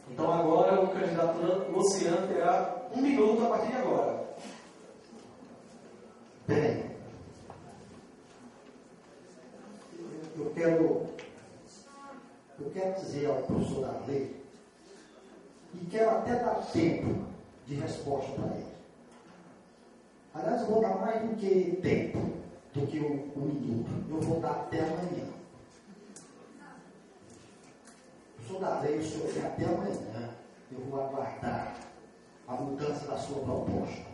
Então agora o candidato Luciano terá 1 minuto a partir de agora. Bem, eu quero dizer ao professor Darley, e quero até dar tempo de resposta para ele. Aliás, eu vou dar mais do que tempo, do que um minuto. Eu vou dar até amanhã. Professor Darley, o senhor tem até amanhã. Eu vou aguardar a mudança da sua proposta.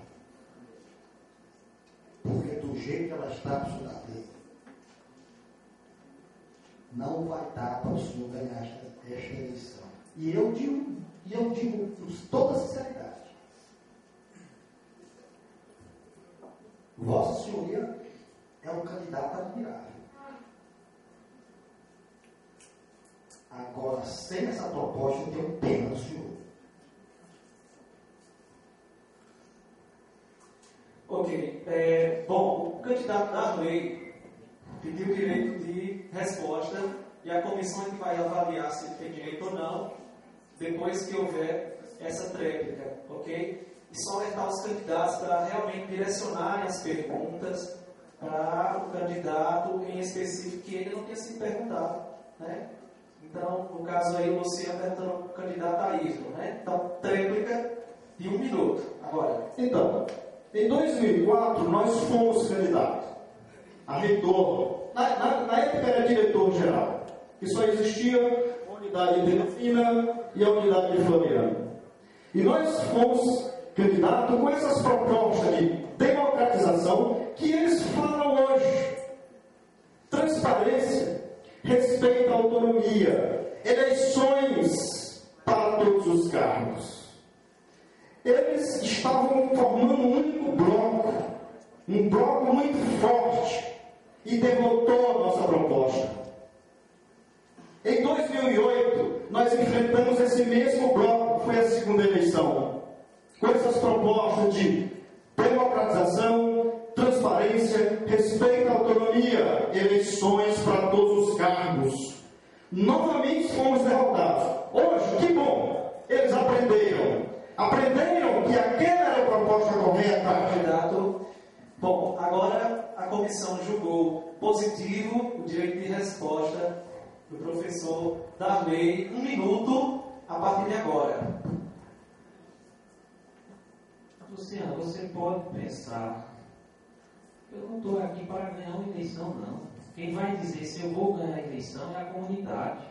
Porque do jeito que ela está, professor Darley, não vai dar para o senhor ganhar esta eleição. E eu digo com toda sinceridade, Vossa Senhoria é um candidato admirável. Agora, sem essa proposta, eu tenho pena do senhor. Ok. Bom, o candidato Darley pediu direito de resposta e a comissão é que vai avaliar se ele tem direito ou não, depois que houver essa tréplica, ok? E só alertar os candidatos para realmente direcionarem as perguntas para o candidato em específico que ele não tenha sido perguntado, né? Então, no caso aí, o Luciano perguntando para o candidato Ayrton, né? Então, tréplica de 1 minuto. Agora. Então, em 2004, nós fomos candidatos a reitor. Na época era diretor-geral, que só existia a unidade de Teresina e a unidade de Floriano. E nós fomos candidatos com essas propostas de democratização que eles falam hoje. Transparência, respeito à autonomia, eleições para todos os cargos. Eles estavam formando um único bloco muito forte, e derrotou a nossa proposta. Em 2008, nós enfrentamos esse mesmo bloco, que foi a segunda eleição, com essas propostas de democratização, transparência, respeito à autonomia, eleições para todos os cargos. Novamente fomos derrotados. Hoje, que bom, eles aprenderam que aquela era a proposta correta. Candidato. Bom, agora a comissão julgou positivo o direito de resposta do professor Darley. 1 minuto a partir de agora. Luciano, você pode pensar, eu não estou aqui para ganhar uma eleição, não. Quem vai dizer se eu vou ganhar a eleição é a comunidade.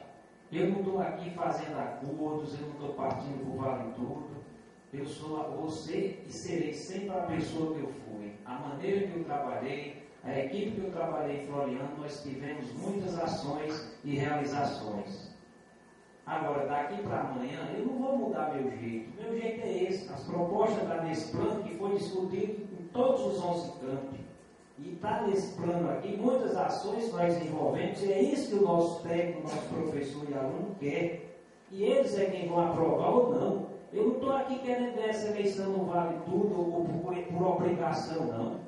Eu não estou aqui fazendo acordos, eu não estou partindo por vale tudo. Eu sou você e serei sempre a pessoa que eu fui. A maneira que eu trabalhei, a equipe que eu trabalhei em Floriano, nós tivemos muitas ações e realizações. Agora, daqui para amanhã, eu não vou mudar meu jeito. Meu jeito é esse. As propostas da nesse plano que foi discutido em todos os 11 campos. E está nesse plano aqui, muitas ações nós desenvolvemos, e é isso que o nosso técnico, nosso professor e aluno quer. E eles é quem vão aprovar ou não. Eu não estou aqui querendo ganhar essa eleição no vale tudo ou por obrigação, não.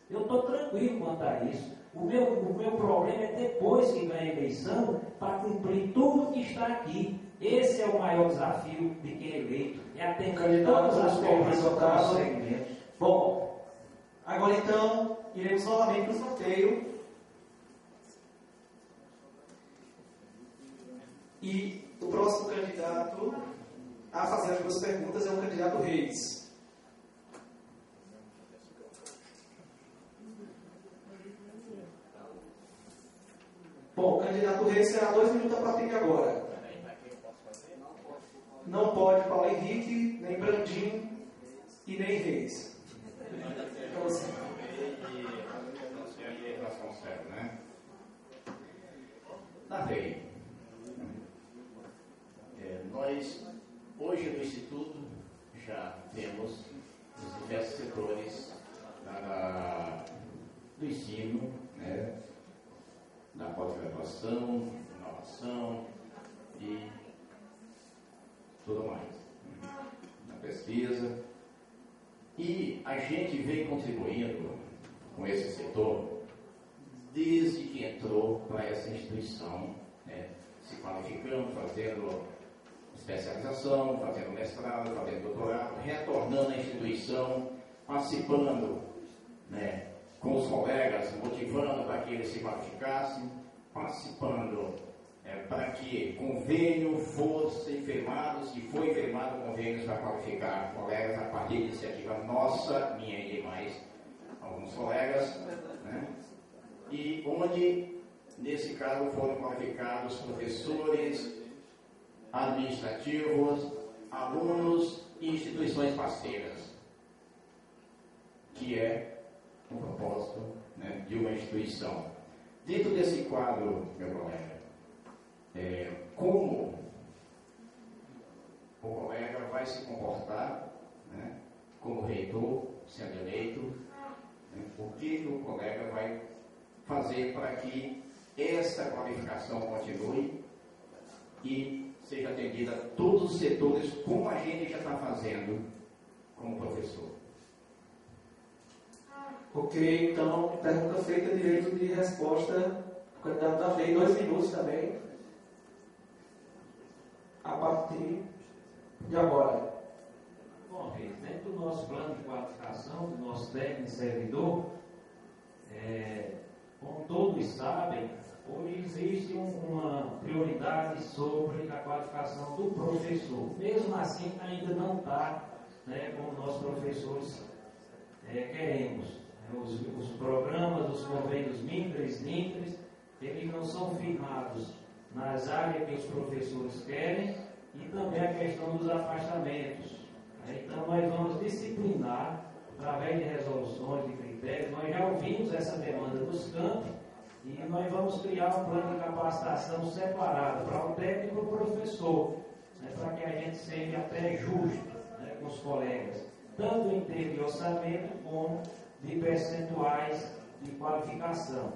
Eu estou tranquilo quanto a isso. O meu problema é depois que ganha a eleição para cumprir tudo que está aqui. Esse é o maior desafio de quem é eleito. É atender todas as formas do segmento. Bom, agora então iremos novamente para o sorteio. E o próximo candidato a fazer as 2 perguntas é o candidato Reis. Bom, o candidato Reis terá 2 minutos a partir de agora. Não pode Paulo Henrique, nem Brandinho e nem Reis. Então, assim. E relação séria, né? Darley, nós, hoje no Instituto, já temos os diversos setores do ensino, né? Da pós-graduação, inovação e tudo mais, na pesquisa. E a gente vem contribuindo com esse setor desde que entrou para essa instituição, né? Se qualificando, fazendo especialização, fazendo mestrado, fazendo doutorado, retornando à instituição, participando, né, com os colegas, motivando para que eles se qualificassem, participando para que convênio fossem firmados, e foi firmado convênios para qualificar colegas a partir de iniciativa nossa, minha e demais, alguns colegas, né? E onde, nesse caso, foram qualificados professores, administrativos, alunos e instituições parceiras, que é o propósito, né, de uma instituição. Dentro desse quadro, meu colega, como o colega vai se comportar, né, como reitor, sendo eleito, né, o que o colega vai fazer para que essa qualificação continue e seja atendida a todos os setores, como a gente já está fazendo como professor. Ok, então, pergunta feita, direito de resposta. O candidato da lei, 2 minutos também. A partir de agora. Bom, dentro do nosso plano de qualificação, do nosso técnico servidor, como todos sabem, hoje existe uma prioridade sobre a qualificação do professor. Mesmo assim, ainda não está, né, como nós professores queremos. Os programas, os convênios MINCRES, NINCRES, eles não são firmados nas áreas que os professores querem, e também a questão dos afastamentos. Então, nós vamos disciplinar, através de resoluções, de critérios. Nós já ouvimos essa demanda dos campos, e nós vamos criar um plano de capacitação separado para o técnico e o professor, né, para que a gente seja até justo, né, com os colegas, tanto em termos de orçamento como de percentuais de qualificação.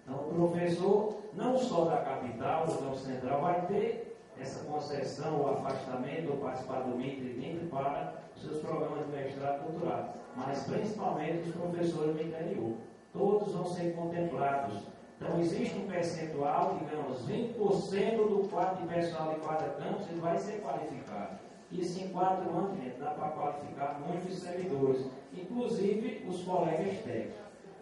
Então, o professor, não só da capital, do Campo Central, vai ter essa concessão, ou afastamento, ou participar do MINCRE para os seus programas de mestrado e doutorado, mas principalmente os professores do interior. Todos vão ser contemplados. Então, existe um percentual, digamos, 20% do quadro de pessoal de cada campus ele vai ser qualificado. Isso em 4 anos, gente, dá para qualificar muitos servidores, inclusive os colegas técnicos,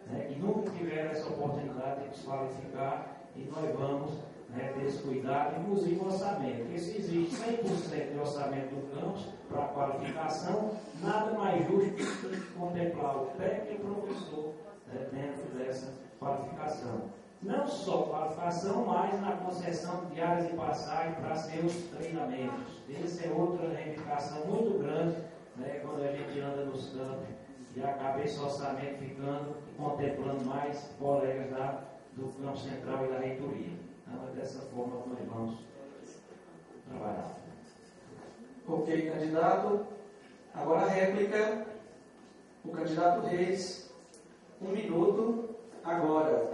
né, que nunca tiveram essa oportunidade de se qualificar, e nós vamos, né, ter esse cuidado, inclusive o orçamento. Porque se existe 100% de orçamento do campus para a qualificação, nada mais justo do que contemplar o técnico e o professor, né, dentro dessa qualificação. Não só qualificação, mas na concessão de áreas de passagem para seus treinamentos. Essa é outra reivindicação muito grande, né, quando a gente anda nos campos e acaba esse orçamento ficando e contemplando mais colegas do Campo Central e da reitoria. Então, é dessa forma que nós vamos trabalhar. Ok, candidato. Agora a réplica. O candidato Reis, 1 minuto, agora.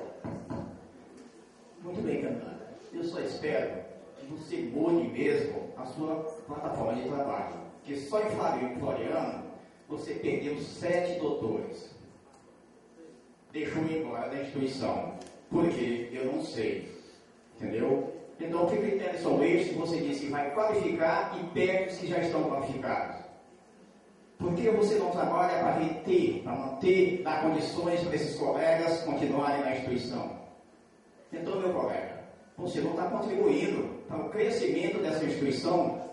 Muito bem, candidato. Eu só espero que você mude mesmo a sua plataforma de trabalho. Porque só em Floriano você perdeu 7 doutores. Deixou ir embora da instituição. Por quê? Eu não sei. Entendeu? Então, que critérios são estes? Você disse que vai qualificar e perde os que já estão qualificados. Por que você não trabalha para reter, para manter, dar condições para esses colegas continuarem na instituição? Então, meu colega, você não está contribuindo para o crescimento dessa instituição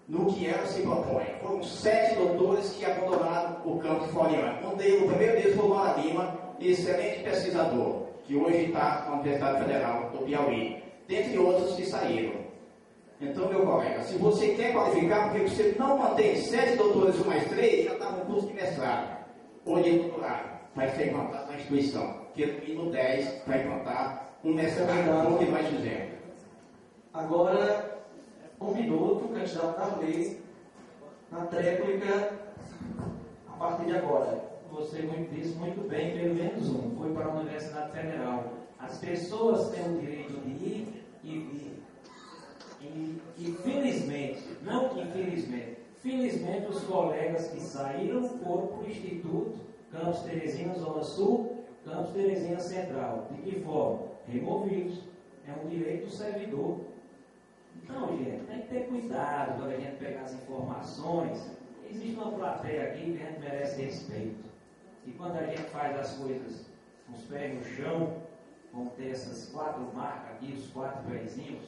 no que ela se propõe. Foram 7 doutores que abandonaram o campus Floriano. O primeiro deles foi o Mara Lima, excelente pesquisador, que hoje está na Universidade Federal do Piauí, dentre outros que saíram. Então, meu colega, se você quer qualificar, porque você não mantém 7 doutores, 1 mais 3, já está no curso de mestrado ou de doutorado, vai ser implantado na instituição, que no mínimo 10 vai implantar um mestrado, como que nós fizemos. Agora, 1 minuto, candidato da lei, na tréplica, a partir de agora. Você disse muito bem, pelo menos um, foi para a Universidade Federal. As pessoas têm o direito de ir e vir. E felizmente, não infelizmente, felizmente os colegas que saíram foram para o Instituto Campos Teresina Zona Sul, Campos Teresina Central. De que forma? Removidos. É um direito do servidor. Então, gente, tem que ter cuidado quando a gente pegar as informações. Existe uma plateia aqui que a gente merece respeito. E quando a gente faz as coisas com os pés no chão, vamos ter essas 4 marcas aqui, os 4 pezinhos,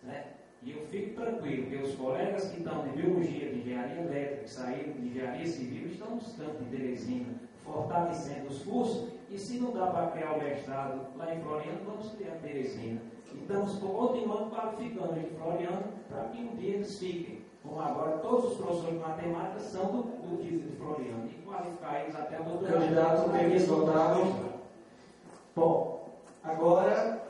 né? E eu fico tranquilo, porque os colegas que estão de biologia, de engenharia elétrica, que saíram de engenharia civil, estão nos campos de Teresina, fortalecendo os cursos, e se não dá para criar o mestrado lá em Floriano, vamos criar em Teresina. E estamos continuando qualificando em Floriano para que um dia eles fiquem. Como agora todos os professores de matemática são do tipo de Floriano, e qualificar eles até o doutorado. Candidato Reis Otávio. Bom, agora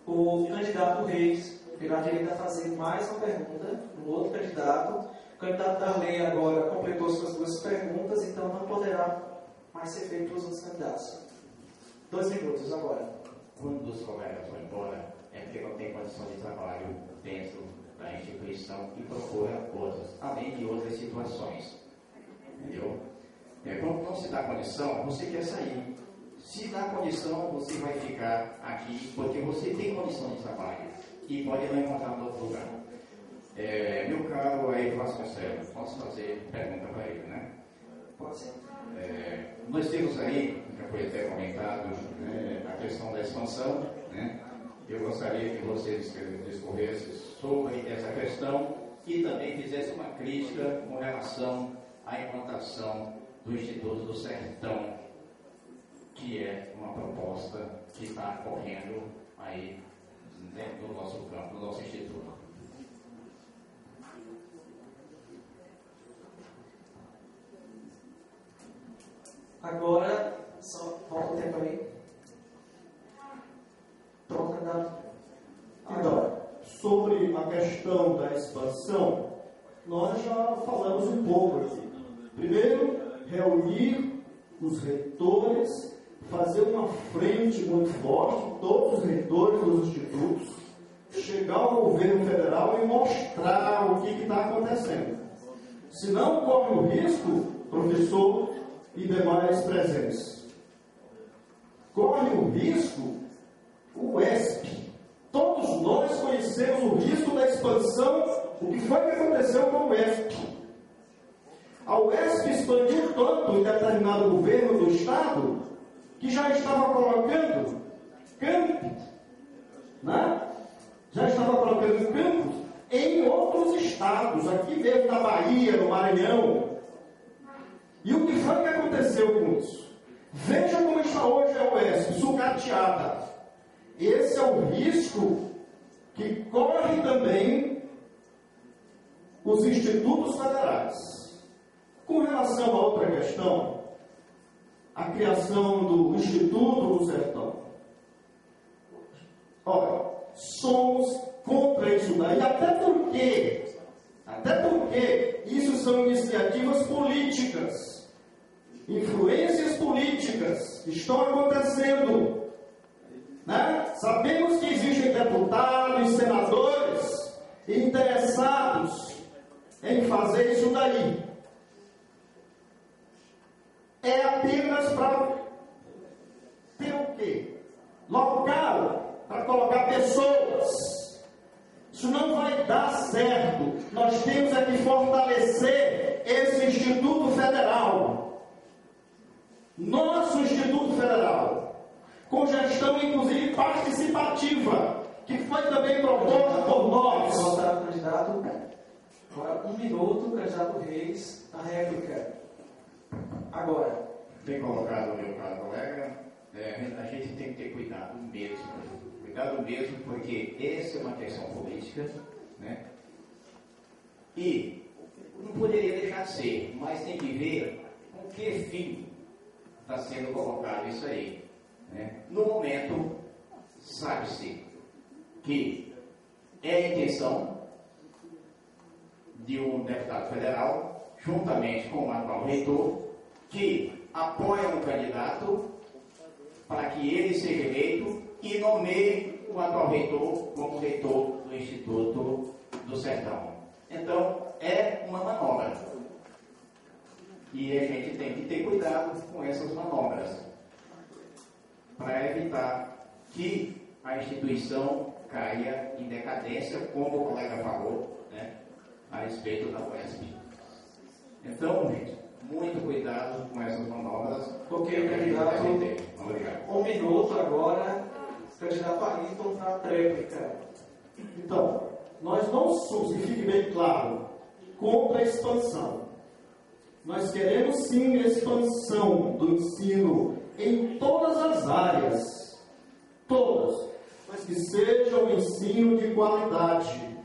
o candidato Reis terá direito a fazer mais uma pergunta, um outro candidato. O candidato Darley agora completou suas 2 perguntas, então não poderá mais ser feito pelos outros candidatos. 2 minutos agora. Quando os colegas vão embora, é porque não tem condição de trabalho dentro da instituição e procura outras, além de outras situações. Entendeu? Quando não se dá condição, você quer sair. Se dá condição, você vai ficar aqui, porque você tem condição de trabalho e pode não encontrar em outro lugar. Meu caro Ayrton Vasconcelos, posso fazer pergunta para ele, né? Pode ser. Nós temos aí, já foi até comentado, a questão da expansão, né? Eu gostaria que você discorresse sobre essa questão e também fizesse uma crítica com relação à implantação do Instituto do Sertão, que é uma proposta que está correndo aí dentro do nosso campo, do nosso instituto. Agora, só volta o tempo aí. Pronto, candidato. Agora, sobre a questão da expansão, nós já falamos um pouco aqui. Primeiro, reunir os reitores, fazer uma frente muito forte, todos os reitores dos institutos, chegar ao governo federal e mostrar o que está acontecendo. Senão, corre o risco, professor e demais presentes, corre o risco o ESP. Todos nós conhecemos o risco da expansão, o que foi que aconteceu com o ESP. A UESP expandiu tanto em determinado governo do Estado que já estava colocando campos, né? Já estava colocando campos em outros estados, aqui mesmo na Bahia, no Maranhão. E o que foi que aconteceu com isso? Veja como está hoje a UESP, sucateada. Esse é o risco que corre também os institutos federais. Com relação a outra questão, a criação do Instituto do Sertão. Olha, somos contra isso daí, até porque isso são iniciativas políticas, influências políticas que estão acontecendo. Né? Sabemos que existem deputados e senadores interessados em fazer isso daí. É apenas para ter o quê? Local, para colocar pessoas. Isso não vai dar certo. Nós temos é que fortalecer esse Instituto Federal. Nosso Instituto Federal. Com gestão, inclusive, participativa, que foi também proposta por nós. Votar o candidato. Agora, 1 minuto, candidato Reis, a réplica. Agora. Bem colocado, meu caro colega. A gente tem que ter cuidado mesmo. Cuidado mesmo, porque essa é uma questão política, né? E não poderia deixar de ser, mas tem que ver com que fim está sendo colocado isso aí. No momento, sabe-se que é a intenção de um deputado federal, juntamente com o atual reitor, que apoia um candidato para que ele seja eleito e nomeie o atual reitor como reitor do Instituto do Sertão. Então, é uma manobra. E a gente tem que ter cuidado com essas manobras, para evitar que a instituição caia em decadência, como o colega falou, né, a respeito da UESP. Então, gente, muito cuidado com essas manobras. Ok, candidato. Obrigado. 1 minuto agora, candidato Ayrton para a tréplica. Então, nós não somos, e fique bem claro, contra a expansão. Nós queremos sim a expansão do ensino em todas as áreas, todas, mas que seja um ensino de qualidade,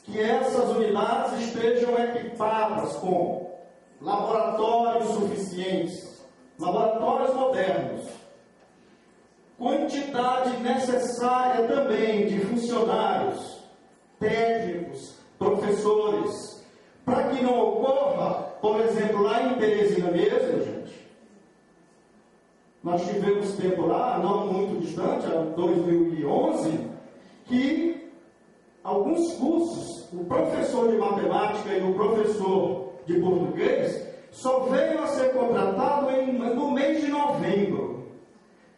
que essas unidades estejam equipadas com laboratórios suficientes, laboratórios modernos, quantidade necessária também de funcionários, técnicos, professores, para que não ocorra, por exemplo, lá em Teresina mesmo, gente, nós tivemos tempo lá, não muito distante, em 2011, que alguns cursos, o professor de matemática e o professor de português só veio a ser contratado no mês de novembro.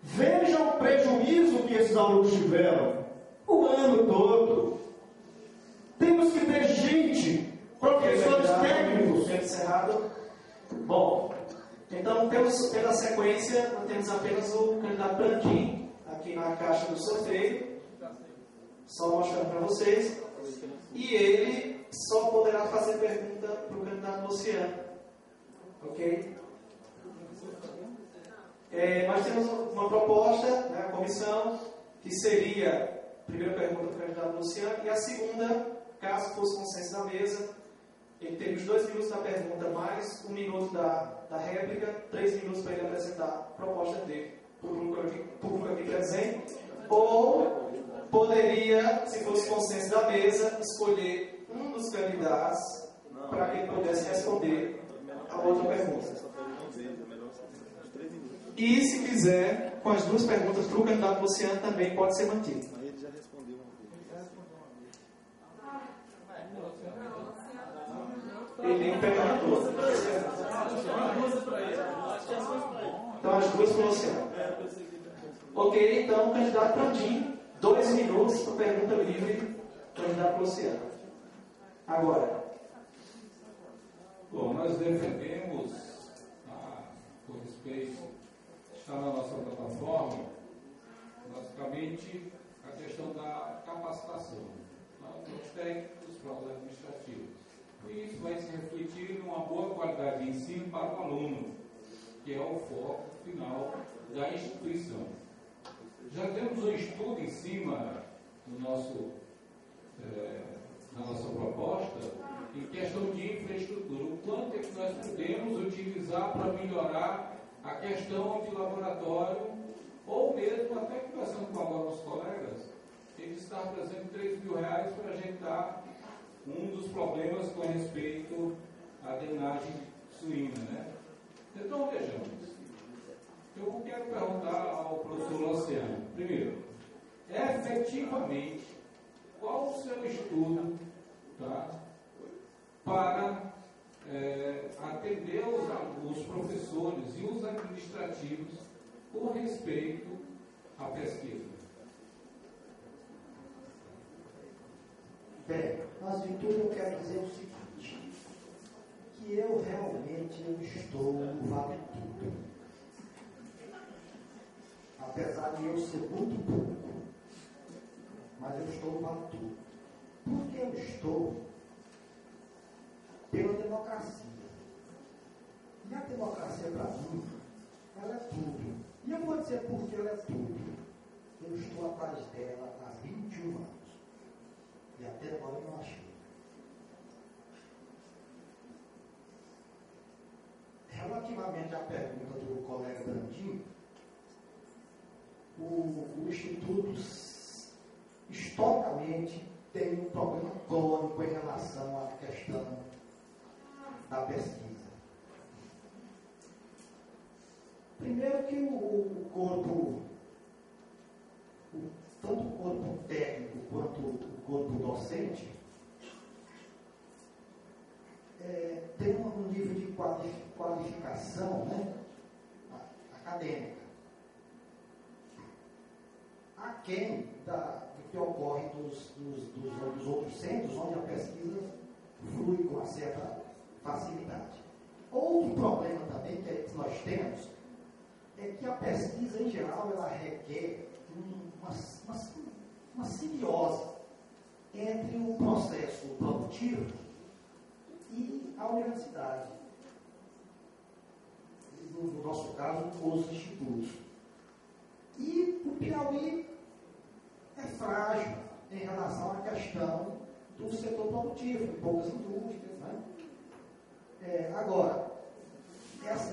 Veja o prejuízo que esses alunos tiveram o ano todo. Temos que ter gente, professores técnicos. Tempo encerrado. Bom, então temos pela sequência, temos apenas o candidato Brandim aqui na caixa do sorteio, só mostrando para vocês, e ele só poderá fazer pergunta para o candidato Luciano, ok? Nós temos uma proposta, né, a comissão, que seria a primeira pergunta para o candidato Luciano, e a segunda, caso fosse consenso da mesa, ele teria os 2 minutos da pergunta, mais 1 minuto da réplica, 3 minutos para ele apresentar a proposta dele, público aqui presente, ou poderia, se fosse consenso da mesa, escolher um dos candidatos para que ele pudesse responder a outra pergunta. E se quiser, com as 2 perguntas para o candidato Luciano também pode ser mantido. Ele já respondeu uma vez. Ele nem perguntou. Então as 2 para o Luciano. Ok, então, candidato Brandim, 2 minutos para pergunta livre, candidato Luciano. Agora. Bom, nós defendemos, por respeito, está na nossa plataforma, basicamente, a questão da capacitação, dos técnicos para os administrativos. E isso vai se refletir numa boa qualidade de ensino para o aluno, que é o foco final da instituição. Já temos um estudo em cima do na nossa proposta, em questão de infraestrutura. O quanto é que nós podemos utilizar para melhorar a questão de laboratório, ou mesmo, até conversando com alguns colegas, ele está apresentando R$3.000 para ajeitar um dos problemas com respeito à drenagem suína, né? Então, vejamos. Eu quero perguntar ao professor Luciano, primeiro, efetivamente, qual o seu estudo, tá, para atender os professores e os administrativos com respeito à pesquisa? Bem, mas de tudo eu quero dizer o seguinte, que eu realmente estou no vale tudo. Apesar de eu ser muito pouco, mas eu estou no vale tudo. Porque eu estou pela democracia. E a democracia, para mim, ela é tudo. E eu vou dizer por que ela é tudo. Eu estou atrás dela há 21 anos. E até agora eu não achei. Relativamente à pergunta do colega Brandim, o Instituto historicamente tem um problema crônico em relação à questão da pesquisa. Primeiro que o corpo, tanto o corpo técnico quanto o corpo docente, tem um nível de qualificação, né, acadêmica aquém de que ocorre dos outros centros, onde a pesquisa flui com uma certa facilidade. Outro problema também que nós temos é que a pesquisa, em geral, ela requer uma simbiose entre o processo produtivo e a universidade. No nosso caso, os institutos. E o Piauí é frágil em relação à questão do setor produtivo, de poucas indústrias. Né? Agora,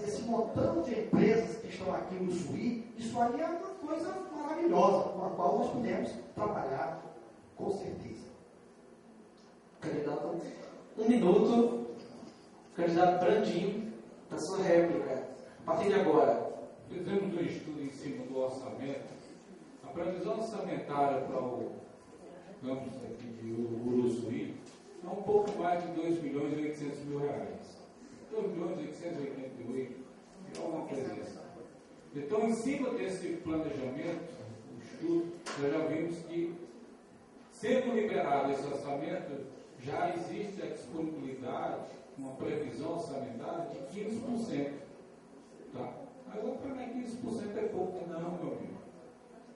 esse montão de empresas que estão aqui no Suí, isso aí é uma coisa maravilhosa, com a qual nós podemos trabalhar com certeza. Candidato, 1 minuto, candidato Brandinho, da sua réplica. A partir de agora. Fizemos um estudo em cima do orçamento. A previsão orçamentária para o campus aqui de Uruçuí é um pouco mais de 2 milhões e 800 mil reais. 2 milhões e 888, é alguma coisa assim. Então, em cima desse planejamento, o estudo, nós já vimos que, sendo liberado esse orçamento, já existe a disponibilidade, uma previsão orçamentária de 15%. Tá? Agora, para mim, 15% é pouco, não, meu amigo.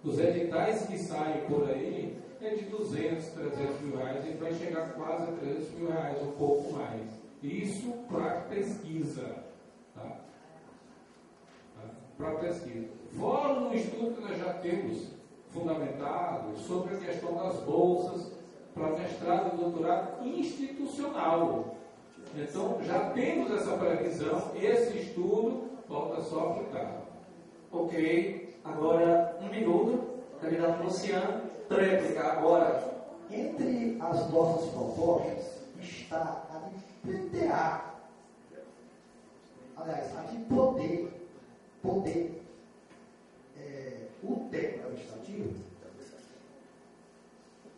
Os editais que saem por aí é de 200, 300 mil reais, e vai chegar quase a 300 mil reais, um pouco mais. Isso para pesquisa. Tá? Para pesquisa. Fora um estudo que nós já temos fundamentado sobre a questão das bolsas para mestrado e doutorado institucional. Então, já temos essa previsão, esse estudo falta só aplicar. Ok, agora 1 minuto, candidato Luciano, tréplica agora. Entre as nossas propostas está a de pleitear, aliás, a de poder o técnico administrativo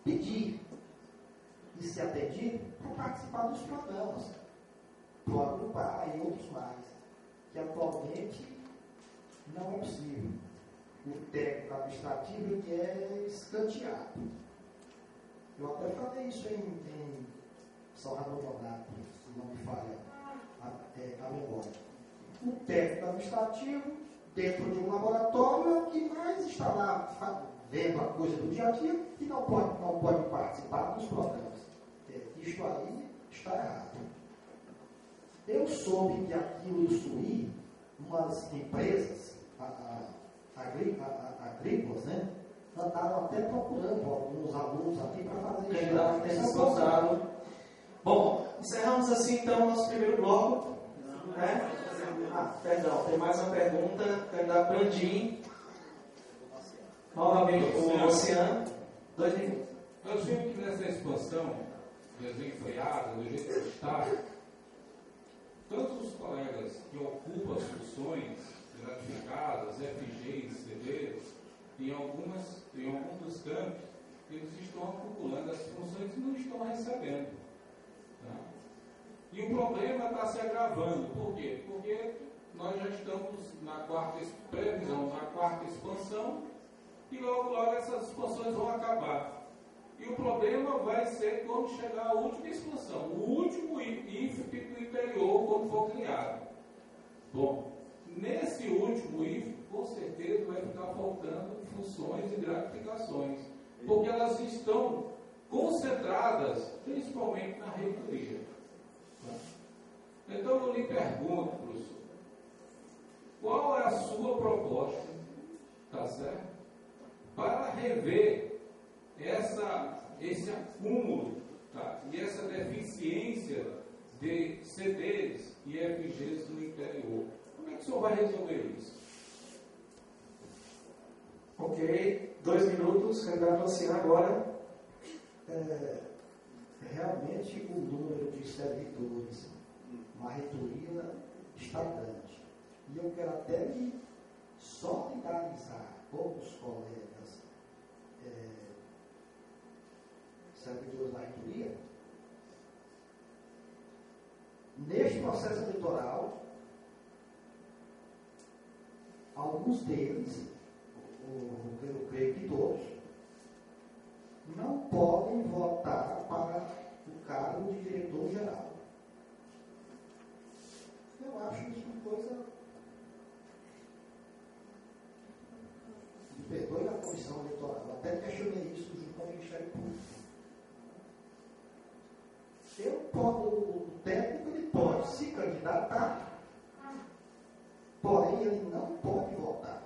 pedir e ser atendido para participar dos programas, para agrupar e outros mais, que atualmente não é possível. O técnico administrativo que é escanteado. Eu até falei isso em São Ramon Donato, se não me falha a memória. O técnico administrativo, dentro de um laboratório, é o que mais está lá vendo a coisa do dia a dia e não pode participar dos programas. Isto aí está errado. Eu soube que aqui no Suí, umas empresas agrícolas, né, andaram até procurando alguns alunos aqui para fazer Candidato responsável. Bom, encerramos assim então o nosso primeiro bloco. Né? Perdão, tem mais uma pergunta. Candidato Brandim. Novamente o Luciano. 2 minutos. Eu sinto que nessa expansão desenfreada, do jeito que está, todos os colegas que ocupam as funções gratificadas, FGs, CDs, em alguns dos campos, eles estão acumulando as funções e não estão recebendo. Tá? E o problema está se agravando. Por quê? Porque nós já estamos na previsão da quarta expansão e logo essas expansões vão acabar. E o problema vai ser quando chegar a última expansão, o último IFP do interior, quando for criado. Bom, nesse último IFP, com certeza vai ficar faltando funções e gratificações, porque elas estão concentradas principalmente na reitoria. Então eu lhe pergunto, professor, qual é a sua proposta, tá certo? Para rever esse acúmulo, tá? E essa deficiência de CDs e FGs no interior. Como é que o senhor vai resolver isso? Ok, 2 minutos, candidato Luciano agora. Realmente o número de servidores na reitoria está grande. E eu quero até me solidarizar com os colegas servidores da reitoria. Neste processo eleitoral, alguns deles, eu creio que todos, não podem votar para o cargo de diretor-geral. Eu acho isso uma coisa. Me perdoe a comissão eleitoral, até questionei isso junto ao Ministério Público. O técnico ele pode se candidatar, porém ele não pode votar.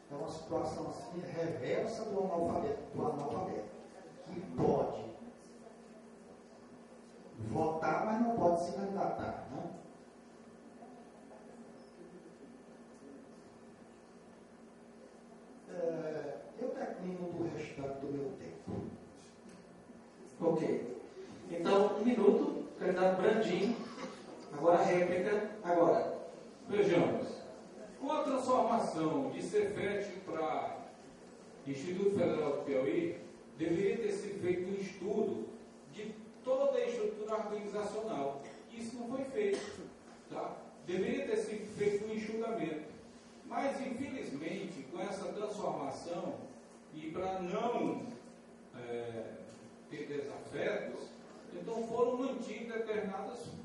É uma situação assim reversa do analfabeto, que pode votar, mas não pode se candidatar. Né? Eu termino do restante do meu tempo. Ok. Então, 1 minuto, candidato Brandinho. Agora a réplica. Agora. Vejamos. Com a transformação de Cefet para Instituto Federal do Piauí, deveria ter sido feito um estudo de toda a estrutura organizacional. Isso não foi feito. Tá? Deveria ter sido feito um enxugamento. Mas, infelizmente, com essa transformação, e para não ter desafetos, então foram mantidos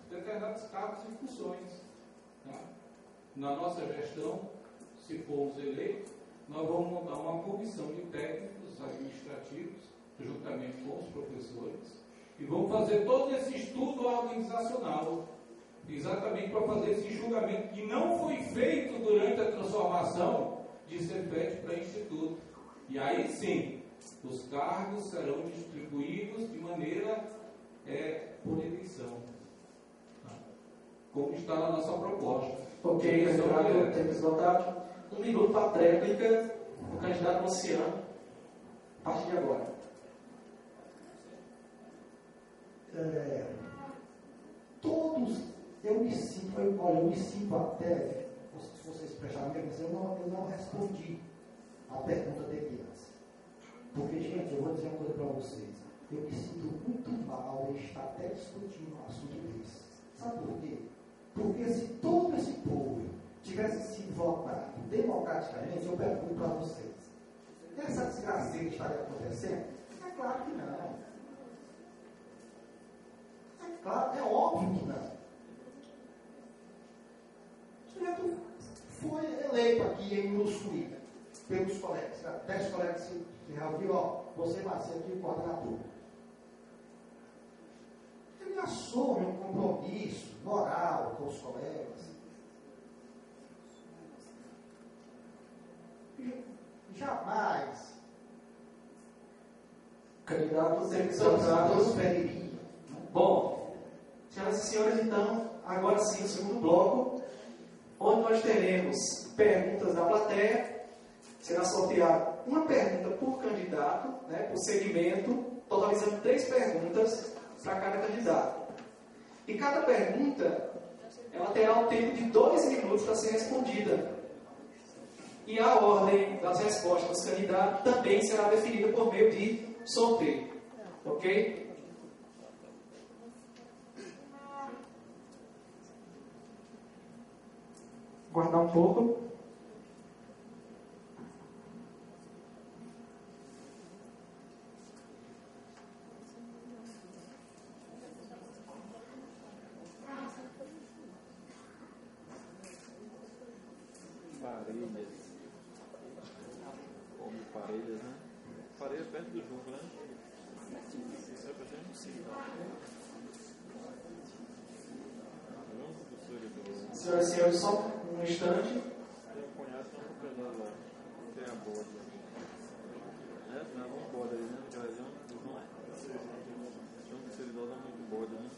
determinados cargos e funções. Tá? Na nossa gestão, se formos eleitos, nós vamos montar uma comissão de técnicos administrativos, juntamente com os professores, e vamos fazer todo esse estudo organizacional, exatamente para fazer esse julgamento que não foi feito durante a transformação de Cefet para Instituto. E aí sim, os cargos serão distribuídos de maneira por eleição, tá? Como está na nossa proposta. Ok, candidato, temos votado. 1 minuto para a tréplica, o candidato Luciano, a partir de agora. Todos, eu me sinto até, se vocês prestarem atenção, eu não respondi a pergunta de criança. Porque, gente, eu vou dizer uma coisa para vocês. Eu me sinto muito mal em estar até discutindo um assunto desse. Sabe por quê? Porque se todo esse povo tivesse sido votado democraticamente, eu pergunto para vocês, essa desgraceira estaria acontecendo? É claro que não. É claro, é óbvio que não. O sujeito foi eleito aqui em Uruçuí pelos colegas. 10 colegas se reuniram, ó, você vai ser aqui o coordenador. Ele assume um compromisso moral com os colegas. Jamais Candidato sempre votado. transferiria. Bom, senhoras e senhores, então, agora sim o segundo bloco, onde nós teremos perguntas da plateia. Será sorteada uma pergunta por candidato, né, por segmento, totalizando 3 perguntas para cada candidato. E cada pergunta, ela terá um tempo de 2 minutos para ser respondida. E a ordem das respostas dos candidatos também será definida por meio de sorteio. Ok? Guardar um pouco. Parelhas. Como Parelhas, né? Parelhas perto do jogo, né? Isso é pra gente não sei. Senhoras e senhores, só um instante. Tem um cunhado que não pegou lá. Tem a borda. Não, uma borda ali, né? Tem um servidor dá muito borda, né?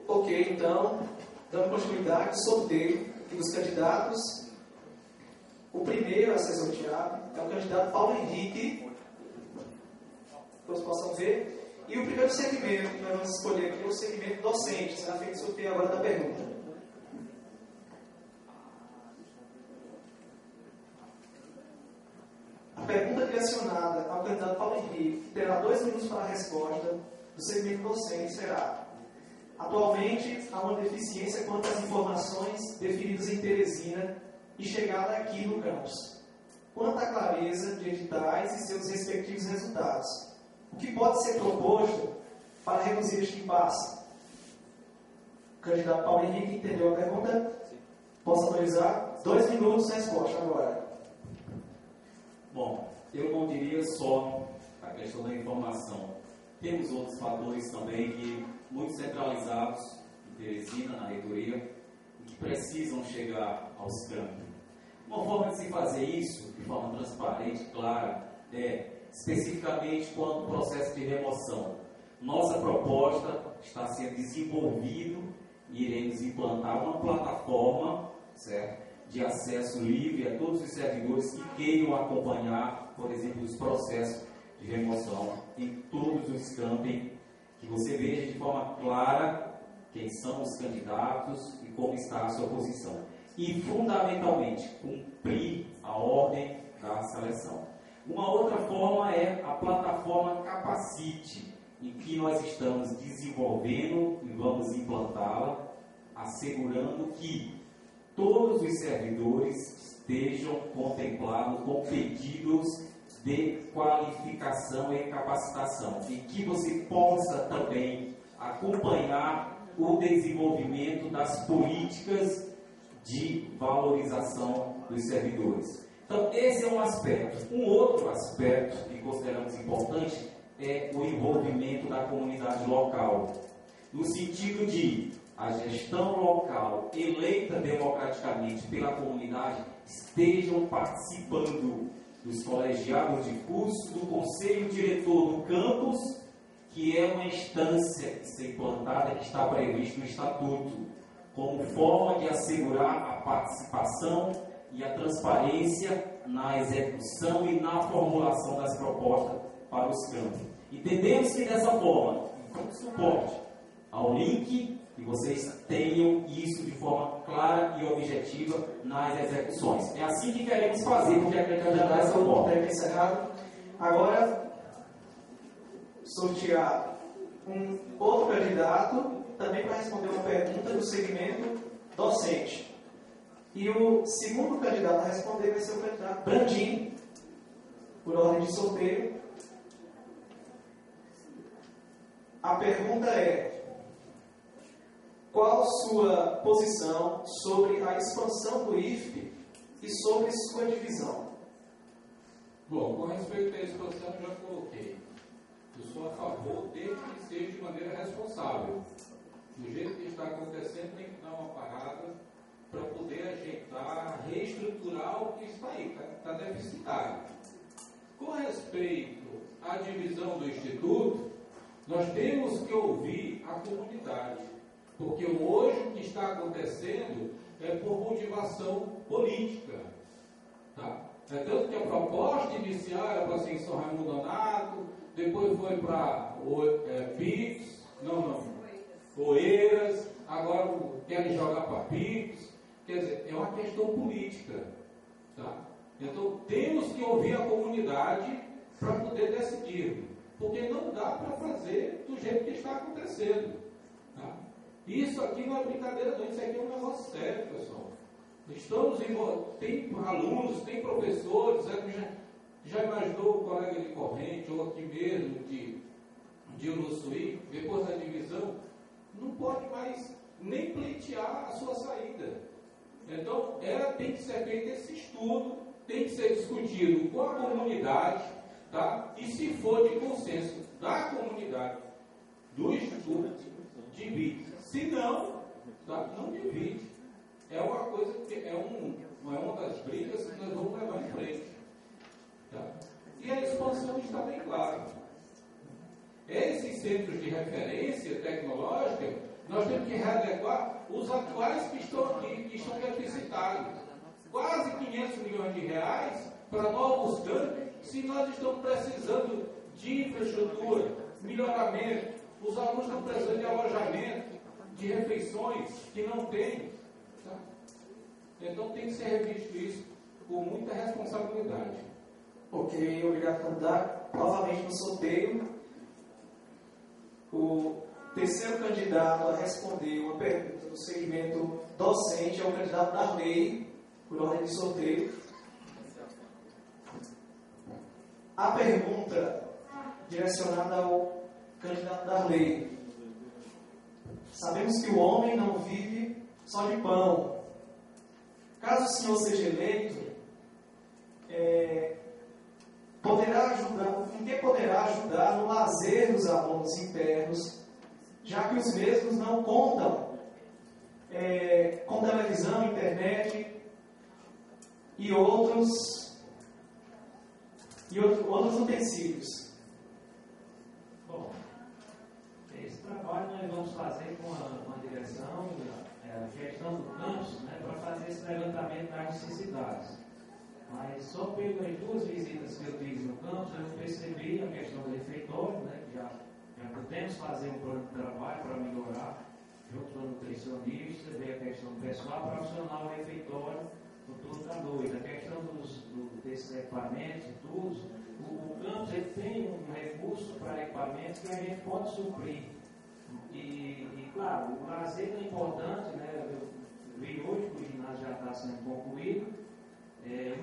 Ok, então, dando continuidade ao sorteio dos candidatos. O primeiro a ser sorteado é o candidato Paulo Henrique. possam ver. E o primeiro segmento que nós vamos escolher aqui é o segmento docente. Será feito o sorteio agora da pergunta. A pergunta direcionada ao candidato Paulo Henrique terá 2 minutos para a resposta do segmento docente será: atualmente há uma deficiência quanto às informações definidas em Teresina e chegada aqui no campus, quanto à clareza de editais e seus respectivos resultados. O que pode ser proposto para reduzir este impasse? O candidato Paulo Henrique entendeu a pergunta? Posso autorizar? 2 minutos de resposta agora. Bom, eu não diria só a questão da informação. Temos outros fatores também que, muito centralizados em Teresina, na reitoria, e que precisam chegar aos campos. Uma forma de se fazer isso, de forma transparente, clara, é especificamente quanto ao processo de remoção. Nossa proposta está sendo desenvolvido e iremos implantar uma plataforma, certo, de acesso livre a todos os servidores que queiram acompanhar, por exemplo, os processos de remoção em todos os campos, que você veja de forma clara quem são os candidatos e como está a sua posição. E, fundamentalmente, cumprir a ordem da seleção. Uma outra forma é a plataforma Capacite, em que nós estamos desenvolvendo e vamos implantá-la, assegurando que todos os servidores estejam contemplados com pedidos de qualificação e capacitação, e que você possa também acompanhar o desenvolvimento das políticas de valorização dos servidores. Então, esse é um aspecto. Um outro aspecto que consideramos importante é o envolvimento da comunidade local, no sentido de a gestão local, eleita democraticamente pela comunidade, estejam participando dos colegiados de curso, do conselho diretor do campus, que é uma instância que ser implantada, que está previsto no Estatuto, como forma de assegurar a participação e a transparência na execução e na formulação das propostas para os campos. Entendemos que dessa forma, como suporte ao link, que vocês tenham isso de forma clara e objetiva nas execuções. É assim que queremos fazer, porque acreditamos já dessa forma. Encerrado. Agora, sortear um outro candidato, também para responder uma pergunta do segmento docente. E o segundo candidato a responder vai ser o candidato Brandim, por ordem de sorteio. A pergunta é: qual sua posição sobre a expansão do IFP e sobre sua divisão? Bom, com respeito à expansão, eu já coloquei. Eu sou a favor desde que seja de maneira responsável. Do jeito que está acontecendo, tem que dar uma parada para poder ajeitar, reestruturar o que está aí, está deficitário. Com respeito à divisão do Instituto, nós temos que ouvir a comunidade. Porque hoje o que está acontecendo é por motivação política. Tá? É tanto que a proposta inicial era para ser em São Raimundo Nonato, depois foi para PIX, Oeiras, agora querem jogar para PIX. Quer dizer, é uma questão política. Tá? Então temos que ouvir a comunidade para poder decidir. Porque não dá para fazer do jeito que está acontecendo. Tá? Isso aqui não é brincadeira não, isso aqui é um negócio sério, pessoal. Tem alunos, tem professores, já imaginou o colega de corrente, ou aqui mesmo de Uruçuí, depois da divisão, não pode mais nem pleitear a sua saída. Então, tem que ser feito esse estudo, tem que ser discutido com a comunidade, tá? E se for de consenso da comunidade, do Instituto, divide. Se não, tá? Não divide. É uma coisa que é uma das brigas que nós vamos levar em frente. Tá? E a expansão está bem clara. Esses centros de referência tecnológica, nós temos que readequar os atuais que estão aqui, que estão deficitários. Quase 500 milhões de reais para novos campos, se nós estamos precisando de infraestrutura, melhoramento. Os alunos estão precisando de alojamento, de refeições que não tem. Tá? Então tem que ser revisto isso com muita responsabilidade. Ok, obrigado, candidato. Novamente no sorteio, o terceiro candidato a responder uma pergunta do segmento docente é o candidato Darley, por ordem de sorteio. A pergunta direcionada ao candidato Darley. Sabemos que o homem não vive só de pão. Caso o senhor seja eleito, em que poderá ajudar no lazer dos alunos internos, já que os mesmos não contam com televisão, internet e outros utensílios. Bom, esse trabalho nós vamos fazer com a direção, a gestão do campus, né, para fazer esse levantamento das necessidades. Mas só pelas 2 visitas que eu fiz no campus, eu percebi a questão do refeitório, né, que já podemos fazer um plano de trabalho para melhorar, junto com o nutricionista, ver a questão do pessoal profissional, o refeitório, no turno da noite, a questão desses equipamentos e tudo. O campus ele tem um recurso para equipamentos que a gente pode suprir. E claro, o lazer é importante, né? Eu vi hoje que o ginásio já está sendo concluído.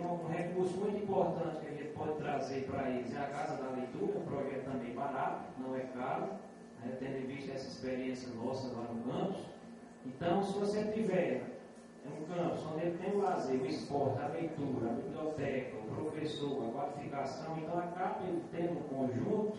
Um recurso muito importante que a gente pode trazer para eles é a Casa da Leitura, um projeto também barato, não é caro, né? Tendo em vista essa experiência nossa lá no campus. Então, se você tiver um campus onde ele tem o lazer, o esporte, a leitura, a biblioteca, o professor, a qualificação, então acaba ele tendo um conjunto,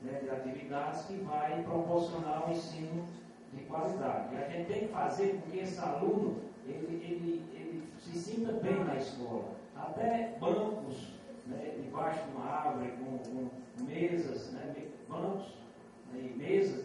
né, de atividades que vai proporcionar um ensino de qualidade. E a gente tem que fazer com que esse aluno ele se sinta bem na escola. Até bancos, né, debaixo de uma árvore, com mesas, né, bancos, né, e mesas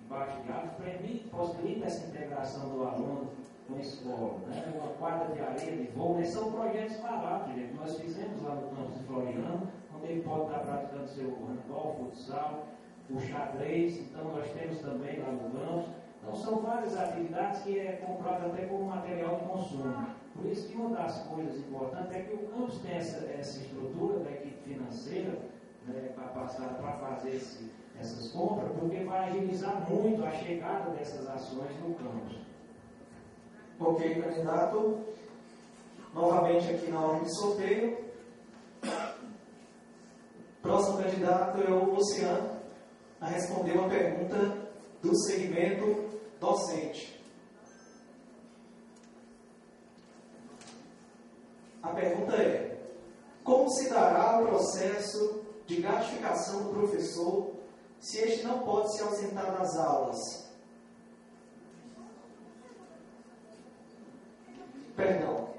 debaixo de árvore, possibilita essa integração do aluno com a escola. Né, uma quadra de areia, de vôlei, são projetos baratos, gente. Nós fizemos lá no campus de Floriano, onde ele pode estar praticando seu handball, futsal, o xadrez. Então nós temos também lá no campus. Então são várias atividades que é comprado até como material de consumo. Por isso que uma das coisas importantes é que o campus tem essa estrutura da equipe financeira, né, capacitada para fazer essas compras, porque vai agilizar muito a chegada dessas ações no campus. Ok, candidato. Novamente aqui na ordem de sorteio. Próximo candidato é o Luciano a responder uma pergunta do segmento docente. A pergunta é: como se dará o processo de gratificação do professor se este não pode se ausentar das aulas? Perdão,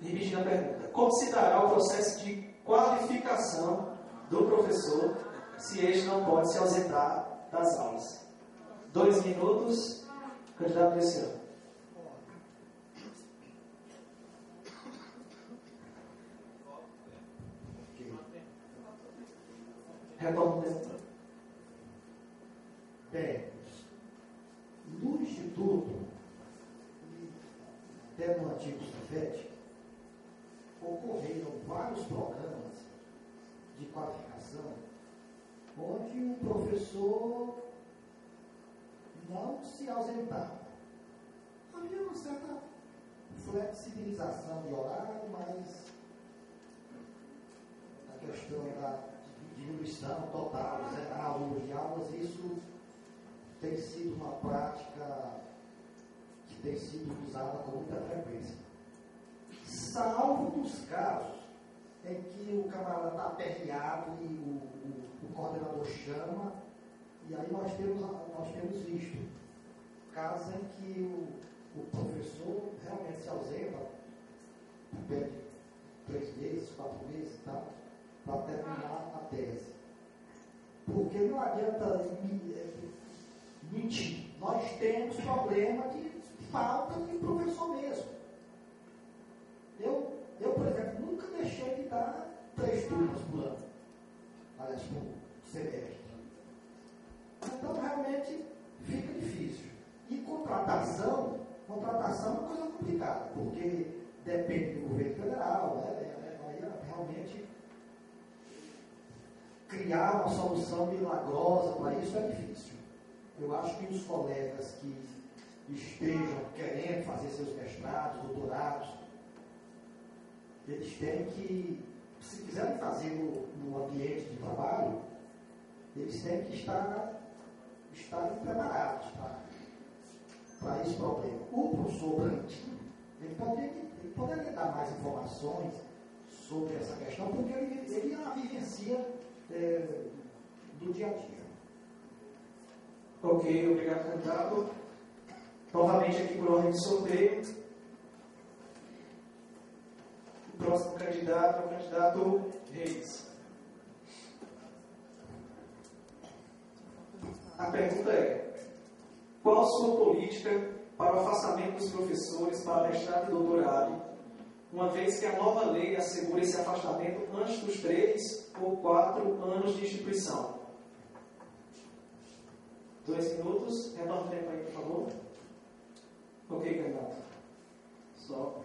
repetindo a pergunta. Como se dará o processo de qualificação do professor se este não pode se ausentar das aulas? 2 minutos, candidato Luciano. Retorno dentro. Bem, no Instituto, até no antigo Cefet, ocorreram vários programas de qualificação onde o professor não se ausentava. Havia uma certa flexibilização de horário, mas a questão da diminuição total, zerar alunos de aulas, isso tem sido uma prática que tem sido usada com muita frequência. Salvo nos casos em que o camarada está aperreado e o coordenador chama, e aí nós temos visto casos em que o professor realmente se ausenta, pede 3 meses, 4 meses e tal, para terminar a tese. Porque não adianta mentir. Nós temos problema de falta de professor mesmo. Eu, por exemplo, nunca deixei de dar 3 turmas por ano. Aliás, semestre. Então, realmente, fica difícil. E contratação é uma coisa complicada, porque depende do governo federal, né? Aí, realmente, criar uma solução milagrosa para isso é difícil. Eu acho que os colegas que estejam querendo fazer seus mestrados, doutorados, eles têm que, se quiserem fazer no ambiente de trabalho, eles têm que estar preparados para esse problema. O professor Brantino, ele poderia dar mais informações sobre essa questão, porque ele a vivencia do dia a dia. Ok, obrigado, candidato. Novamente aqui por ordem de sorteio. O próximo candidato é o candidato Reis. A pergunta é: qual a sua política para o afastamento dos professores para mestrado e doutorado, uma vez que a nova lei assegura esse afastamento antes dos 3 ou 4 anos de instituição? 2 minutos. Retorna o tempo aí, por favor. Ok, candidato. Só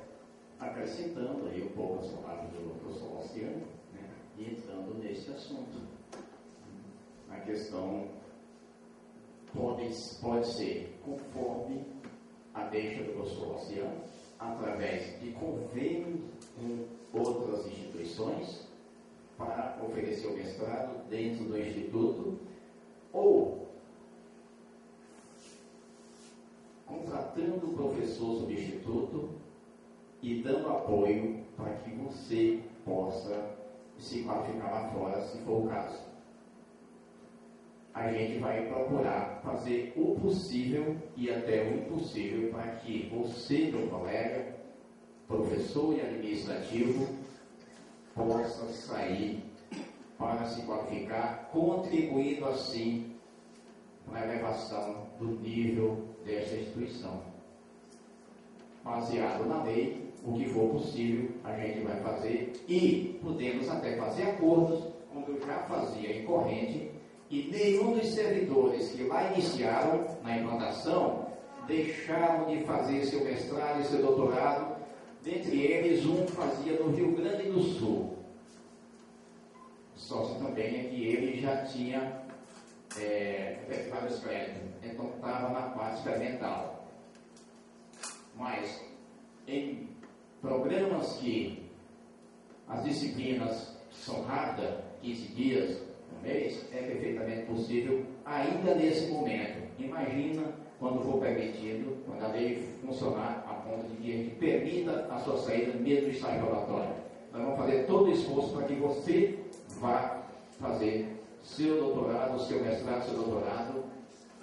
acrescentando aí um pouco as palavras do professor Luciano, né, e entrando nesse assunto. A questão pode ser conforme a deixa do professor Luciano, através de convênio com outras instituições para oferecer o mestrado dentro do Instituto, ou contratando o professor substituto e dando apoio para que você possa se qualificar lá fora, se for o caso. A gente vai procurar fazer o possível e até o impossível para que você, meu colega, professor e administrativo, possa sair para se qualificar, contribuindo assim para a elevação do nível desta instituição. Baseado na lei, o que for possível, a gente vai fazer e podemos até fazer acordos, como eu já fazia em corrente, e nenhum dos servidores que lá iniciaram na implantação deixaram de fazer seu mestrado e seu doutorado. Dentre eles, um fazia no Rio Grande do Sul. Só também é que ele já tinha efetuado os créditos, então estava na parte experimental. Mas em programas que as disciplinas são rápidas, 15 dias, um mês, é perfeitamente possível ainda nesse momento. Imagina quando for permitido, quando a lei funcionar a ponto de que a gente permita a sua saída mesmo do estágio laboratório. Nós vamos fazer todo o esforço para que você vá fazer seu doutorado, seu mestrado, seu doutorado,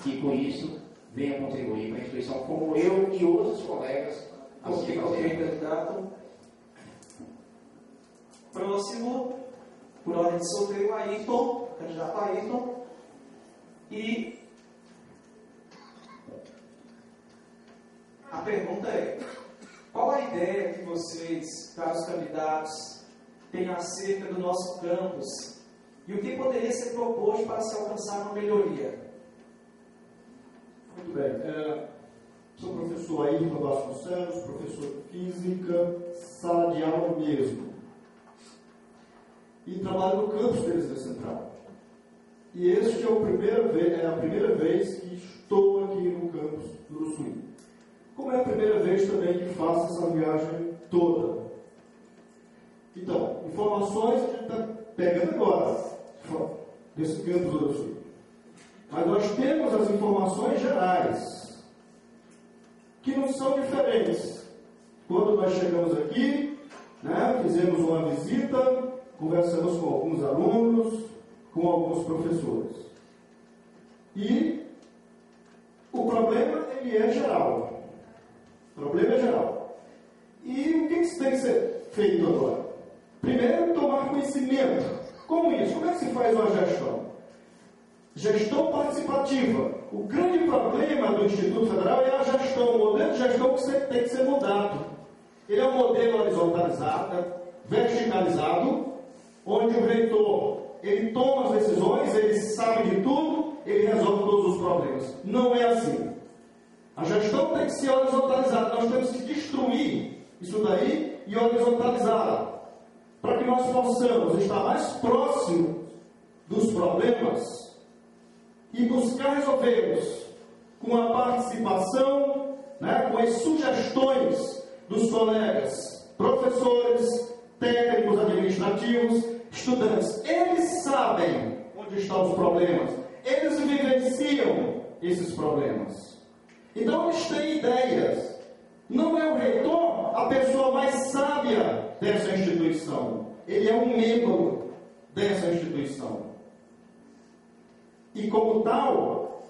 e com isso venha contribuir para a instituição como eu e outros colegas. Ok, candidato. Próximo, por ordem de sorteio, Ayrton, candidato Ayrton. E a pergunta é: qual a ideia que vocês, caros candidatos, têm acerca do nosso campus e o que poderia ser proposto para se alcançar uma melhoria? Muito bem. Sou o professor Ayrton Vasconcelos, professor de Física, sala de aula mesmo. E trabalho no campus Teresina Central. E este é a primeira vez que estou aqui no campus do Uruçuí. Como é a primeira vez também que faço essa viagem toda. Então, informações a gente está pegando agora, desse campus do Uruçuí. Mas nós temos as informações gerais, que não são diferentes. Quando nós chegamos aqui, fizemos uma visita, conversamos com alguns alunos, com alguns professores. E o problema, ele é geral. O problema é geral. E o que tem que ser feito agora? Primeiro, tomar conhecimento. Como isso? Como é que se faz uma gestão? Gestão participativa. O grande problema do Instituto Federal é a gestão, o modelo de gestão que tem que ser mudado. Ele é um modelo horizontalizado, verticalizado, onde o reitor ele toma as decisões, ele sabe de tudo, ele resolve todos os problemas. Não é assim. A gestão tem que ser horizontalizada. Nós temos que destruir isso daí e horizontalizá-la, para que nós possamos estar mais próximos dos problemas e buscar resolvê-los com a participação, com as sugestões dos colegas, professores, técnicos administrativos, estudantes. Eles sabem onde estão os problemas, eles vivenciam esses problemas. Então eles têm ideias. Não é o reitor a pessoa mais sábia dessa instituição. Ele é um membro dessa instituição. E como tal,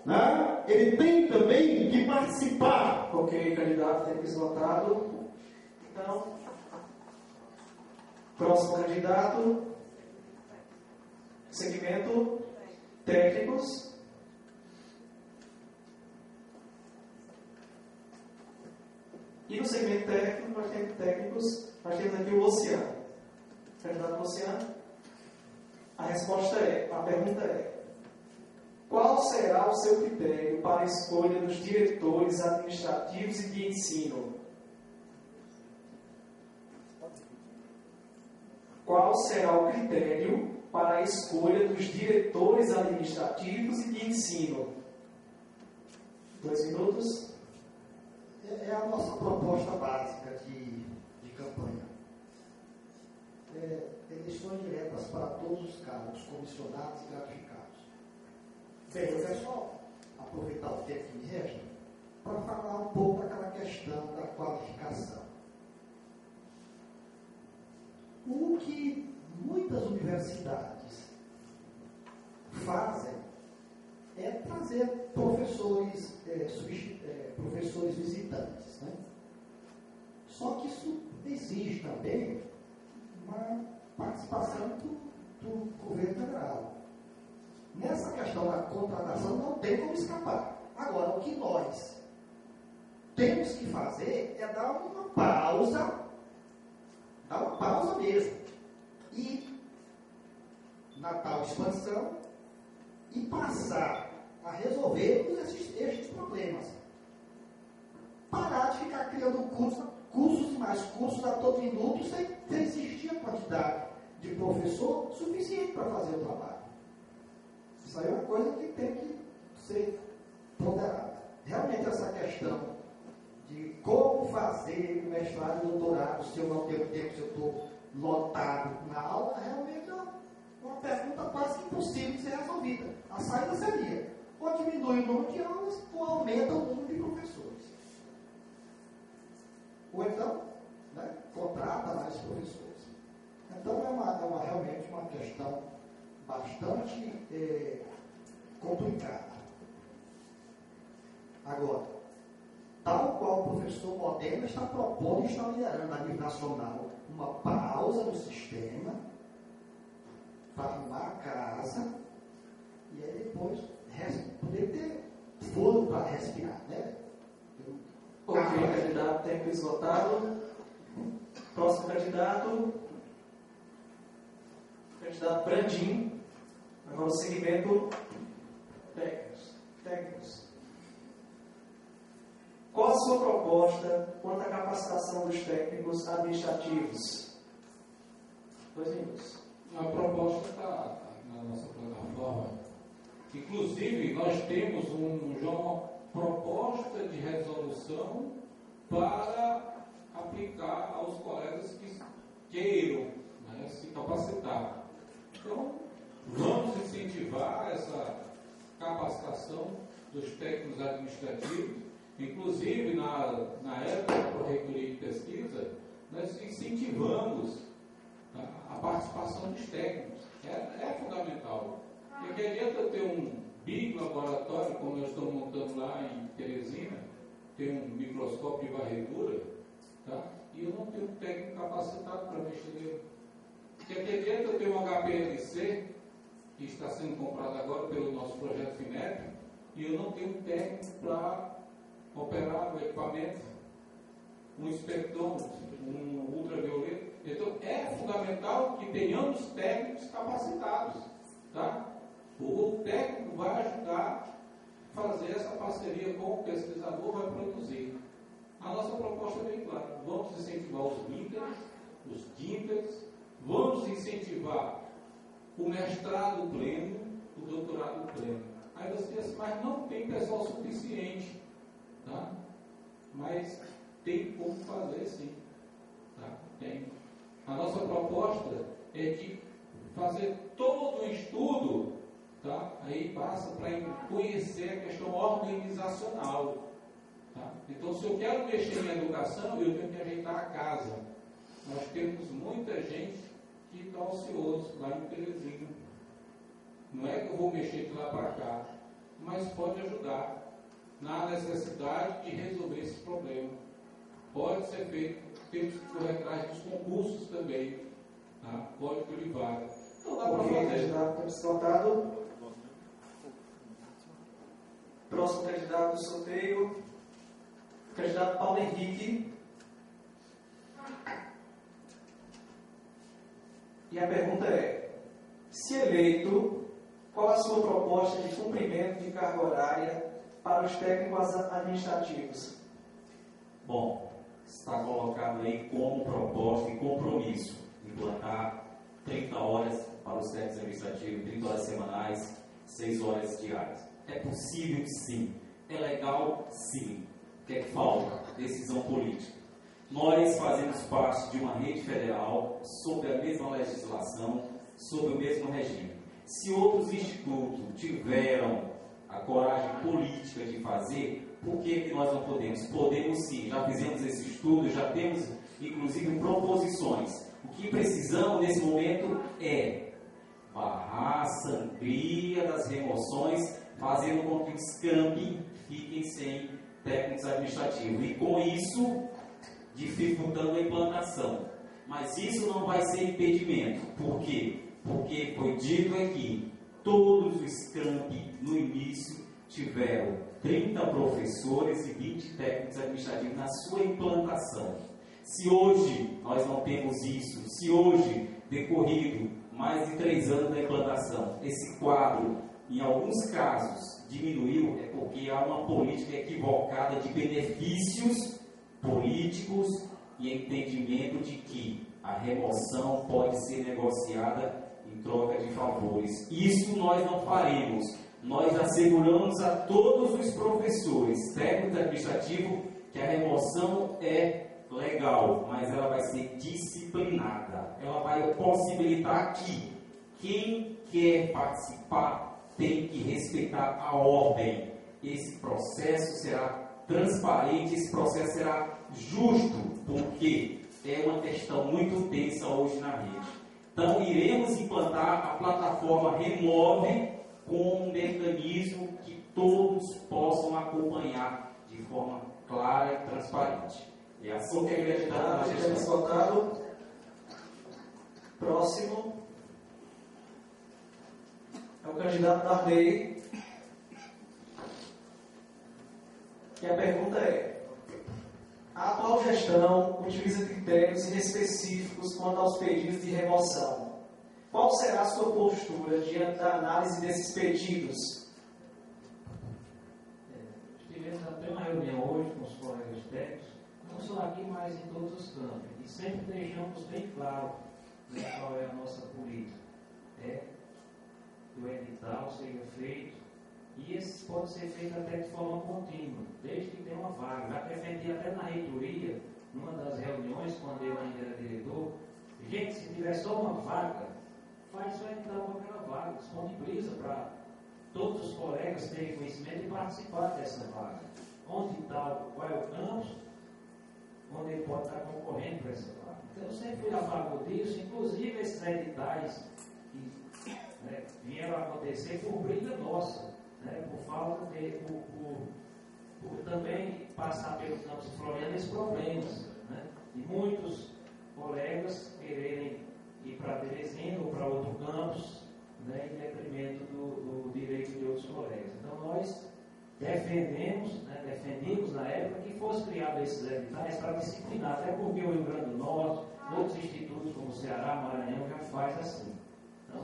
ele tem também que participar. Ok, candidato, tempo esgotado. Então, próximo candidato. Segmento técnicos. E no segmento técnico, nós temos aqui o Oceano. Candidato Oceano. A pergunta é: qual será o seu critério para a escolha dos diretores administrativos e de ensino? Qual será o critério para a escolha dos diretores administrativos e de ensino? 2 minutos. É a nossa proposta básica de campanha. Eleições diretas para todos os cargos, comissionados e gratificados. Bem, eu quero só aproveitar o tempo que me resta para falar um pouco daquela questão da qualificação. O que muitas universidades fazem é trazer professores visitantes. Só que isso exige também uma participação do governo federal. Nessa questão da contratação não tem como escapar. Agora, o que nós temos que fazer é dar uma pausa mesmo, e na tal expansão, e passar a resolver estes problemas. Parar de ficar criando cursos e mais cursos a todo minuto sem existir a quantidade de professor suficiente para fazer o trabalho. Isso aí é uma coisa que tem que ser ponderada. Realmente essa questão de como fazer o mestrado e o doutorado se eu não tenho tempo, se eu estou lotado na aula, realmente é uma pergunta quase impossível de ser resolvida. A saída seria: ou diminui o número de aulas, ou aumenta o número de professores. Ou então, contrata mais professores. Então é realmente uma questão bastante complicada. Agora, tal qual o professor Modena está propondo e está liderando a nível nacional uma pausa no sistema para arrumar a casa e aí depois poder ter fôlego para respirar, Ok, candidato, tempo esgotado. Próximo candidato. Candidato Brandim. Agora o segmento técnicos. Qual a sua proposta quanto à capacitação dos técnicos administrativos? 2 minutos. A proposta está na nossa plataforma. Inclusive, nós temos uma proposta de resolução para aplicar aos colegas que queiram se capacitar. Então, vamos incentivar essa capacitação dos técnicos administrativos. Inclusive, na época da Pró-Reitoria de Pesquisa, nós incentivamos a participação dos técnicos. É fundamental. E que adianta ter um bilaboratório, como nós estamos montando lá em Teresina, ter um microscópio de varredura, e eu não tenho um técnico capacitado para mexer nele. Que adianta ter um HPLC, que está sendo comprado agora pelo nosso projeto FINEP, e eu não tenho um técnico para operar o equipamento, um espectrômetro, um ultravioleta. Então, é fundamental que tenhamos técnicos capacitados. tá? O técnico vai ajudar a fazer essa parceria com o pesquisador, vai produzir. A nossa proposta é bem clara. Vamos incentivar os MINTERs, os DINTERs, vamos incentivar o mestrado pleno, o doutorado pleno. Aí você diz, mas não tem pessoal suficiente, tá? Mas tem como fazer sim, tá? Tem. A nossa proposta é de fazer todo o estudo, tá? Aí passa para conhecer a questão organizacional, tá? Então, se eu quero mexer em educação, eu tenho que ajeitar a casa. Nós temos muita gente que está ocioso lá em Teresina. Não é que eu vou mexer de lá para cá, mas pode ajudar na necessidade de resolver esse problema. Pode ser feito, temos que correr atrás dos concursos também, tá? Código de vaga. Então dá para fazer. Candidato descartado. Próximo candidato do sorteio, candidato Paulo Henrique. E a pergunta é: se eleito, qual a sua proposta de cumprimento de carga horária para os técnicos administrativos? Bom, está colocado aí como proposta e compromisso implantar 30 horas para os técnicos administrativos, 30 horas semanais, 6 horas diárias. É possível, sim. É legal, sim. O que é que falta? Decisão política. Nós fazemos parte de uma rede federal sob a mesma legislação, sob o mesmo regime. Se outros institutos tiveram a coragem política de fazer, por que nós não podemos? Podemos sim, já fizemos esse estudo, já temos inclusive proposições. O que precisamos nesse momento é barrar a sangria das remoções, fazendo com que os CAMP fiquem sem técnicos administrativos. E com isso, dificultando a implantação. Mas isso não vai ser impedimento. Por quê? Porque foi dito aqui, todos os CAMP no início tiveram 30 professores e 20 técnicos administrativos na sua implantação. Se hoje nós não temos isso, se hoje, decorrido mais de 3 anos da implantação, esse quadro, em alguns casos, diminuiu, é porque há uma política equivocada de benefícios políticos e entendimento de que a remoção pode ser negociada em troca de favores. Isso nós não faremos. Nós asseguramos a todos os professores, técnicos administrativos, que a remoção é legal, mas ela vai ser disciplinada. Ela vai possibilitar que quem quer participar tem que respeitar a ordem. Esse processo será transparente, esse processo será justo, porque é uma questão muito tensa hoje na rede. Então, iremos implantar a plataforma Remove com um mecanismo que todos possam acompanhar de forma clara e transparente. É assim que a candidato na gestão. Próximo é o candidato Darley. E a pergunta é: a atual gestão utiliza critérios inespecíficos quanto aos pedidos de remoção. Qual será a sua postura diante da análise desses pedidos? Tivemos até uma reunião hoje com os colegas técnicos, não só aqui, mas em todos os campos, e sempre deixamos bem claro, né, qual é a nossa política. É que o edital seja feito, e esse pode ser feito até de forma contínua, desde que tenha uma vaga. Já defendi até na reitoria, numa das reuniões, quando eu ainda era diretor, gente, se tiver só uma vaga, faz só edital com aquela vaga, disponibiliza para todos os colegas terem conhecimento e participar dessa vaga. Onde está, qual é o campus, onde ele pode estar concorrendo para essa vaga. Então, eu sempre fui a favor disso, inclusive esses editais que, né, vieram a acontecer por briga nossa, né, por falta de, por também passar pelos campos de Floriano esses problemas, né, e muitos colegas quererem ir para Teresina ou para outro campus, né, em detrimento do direito de outros colegas. Então, nós defendemos, né, defendimos na época que fosse criado esses editais para disciplinar, até porque o Rio Grande do Norte, outros institutos como o Ceará, Maranhão, já faz assim. Então,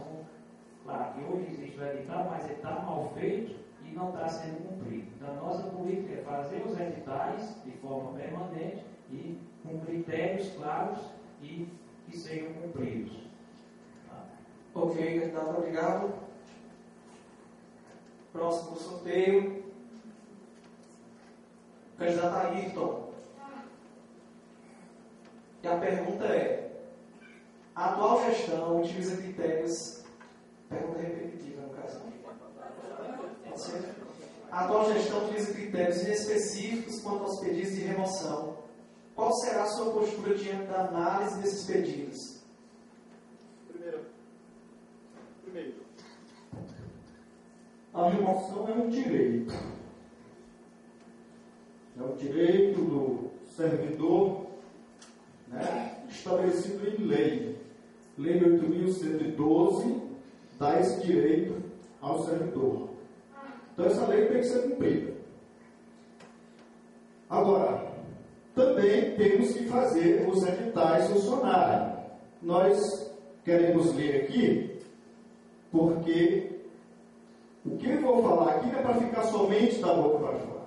claro que hoje existe o edital, mas ele está mal feito e não está sendo cumprido. Então, a nossa política é fazer os editais de forma permanente e com critérios claros e que sejam cumpridos. Ok, candidato, obrigado. Próximo sorteio. Candidato Ayrton. E a pergunta é: a atual gestão utiliza critérios. Pergunta repetitiva, no caso. Pode ser? A atual gestão utiliza critérios inespecíficos quanto aos pedidos de remoção. Qual será a sua postura diante da análise desses pedidos? Primeiro. A remoção é um direito. É um direito do servidor, né, estabelecido em lei. Lei 8.112 dá esse direito ao servidor. Então essa lei tem que ser cumprida. Agora, também temos que fazer os editais funcionarem. Nós queremos ler aqui, porque o que eu vou falar aqui não é para ficar somente da boca para fora.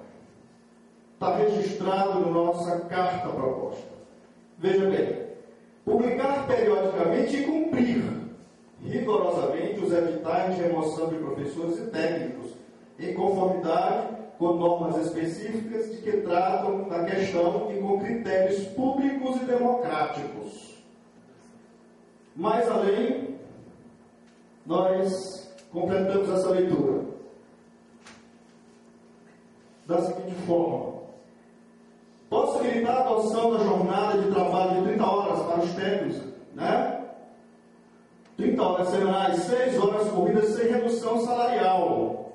Está registrado na nossa carta proposta. Veja bem, publicar periodicamente e cumprir rigorosamente os editais de remoção de professores e técnicos, em conformidade com normas específicas de que tratam da questão e com critérios públicos e democráticos. Mais além, nós completamos essa leitura da seguinte forma: possibilitar a adoção da jornada de trabalho de 30 horas para os técnicos, né? 30 horas semanais, 6 horas corridas sem redução salarial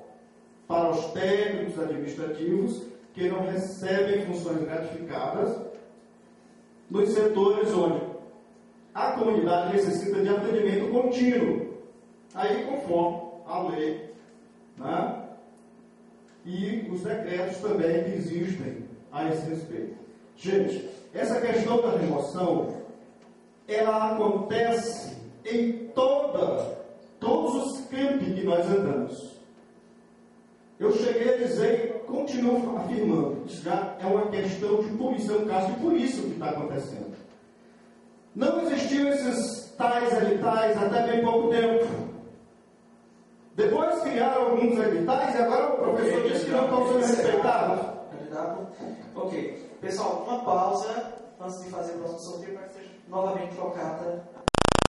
para os técnicos administrativos que não recebem funções gratificadas nos setores onde a comunidade necessita de atendimento contínuo, aí conforme a lei, né? E os decretos também que existem a esse respeito. Gente, essa questão da remoção, ela acontece em todos os campi que nós andamos. Eu cheguei a dizer e continuo afirmando, isso já é uma questão de polícia, é um caso de polícia que está acontecendo. Não existiam esses tais editais até bem pouco tempo. Depois criaram alguns editais e agora o professor disse que não estão sendo respeitados. Candidato? Ok. Pessoal, uma pausa antes de fazer o próximo sorteio para que seja novamente trocada